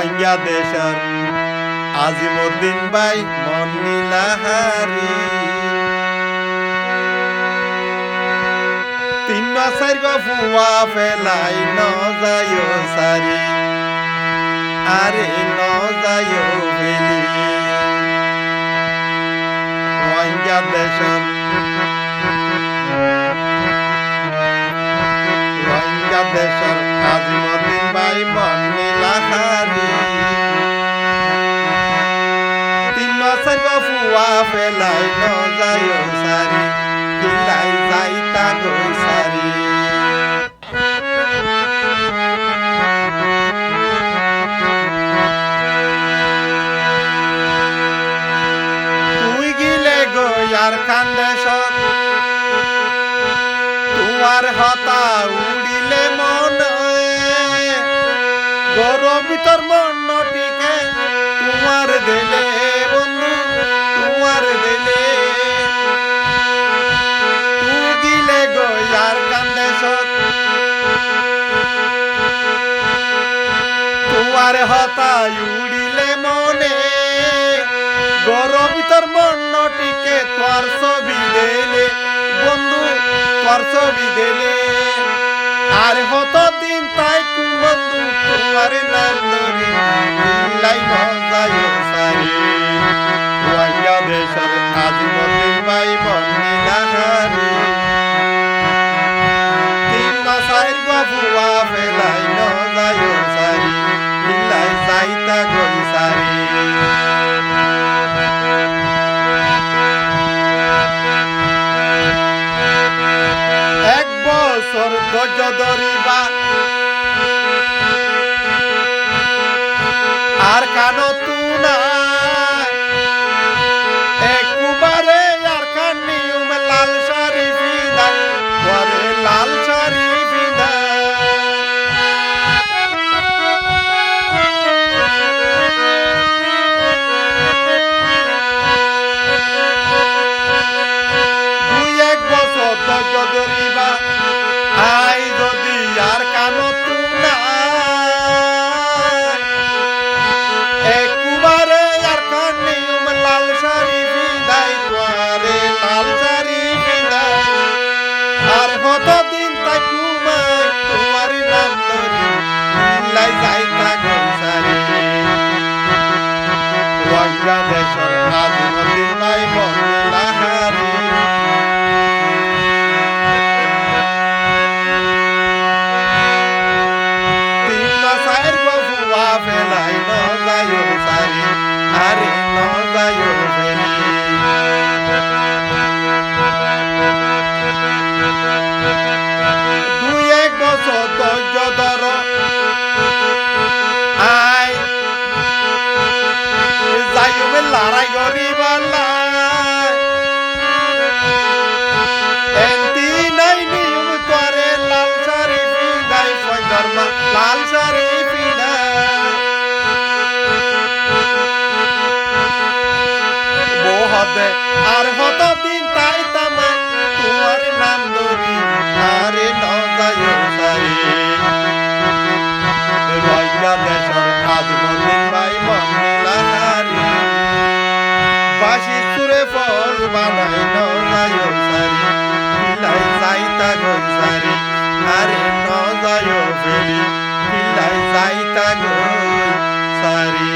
বাংলাদেশের আজিমুদ্দিন ভাই মন নীলাহারি তিন চার গো ফুয়া ফেলাই ন যায় সারি আরে ন যায় ফেলি বাংলাদেশের আজিমুদ্দিন ভাই মন নীলাহারি তিন চার গো ফুয়া ফেলাই ন যায় সারি কিলাই যাইতা গই সারি তুই গিলে গয়ার কান্দেশ তোমার হতা উড়িলে মন গৌরবিতর মনটিকে তোমার দিলে বন্ধু তোমার দিলে তুই গিলে গয়ার কান্দেশ তোমার হতা উড়িলে মনে গৌরবিতর মনটিকে তোর ছবি দিলে বন্ধু তোর ছবি দিলে আর হত দিন তাই বন্ধু তোমার নাম ধরি লাই নজায় সারি বাংলাদেশের আজিমুদ্দিন ভাই মন নীলাহারি তিন চার গো ফুয়া ফেলাই নজায় সারি কিলাই যাইতা গই সারি ধৈর্য ধরিবা আর কানো তুনা একবারে আর কানিউম লাল শাড়ি ফিদা পরে লাল শাড়ি ফিদা দুই এক বছর ধৈর্য ধরিবা আই যদি আর কানো তুনা একবারে আর কানিউম লাল শাড়ি ফিদাই তোরে লাল শাড়ি ফিদাই আর কত দিন তাই ঘুমাই তোমার নাম ধরি লাই যাইতা গই সারি বাংলাদেশের আজিমুদ্দিন ভাই মন নীলাহারি ফেলাই ন যায় সারি আরে ন যায় ফেলি দুই এক বছর ধৈর্য ধর আয় যাইবে লড়াই করিবালা এন্তি নাই নিয়ম তোরে লাল শাড়ি ফিদাই ফজরমা লাল শাড়ি ফিদাই আর হত দিন তাই তামাই তোমার নাম ধরি আরে ন যায় সারি বাংলাদেশের আজিমুদ্দিন ভাই মন নীলাহারি বাঁশি সুরে ফল বানাই ন যায় সারি কিলাই যাইতা গই সারি আরে ন যায় ফেলি কিলাই যাইতা গই সারি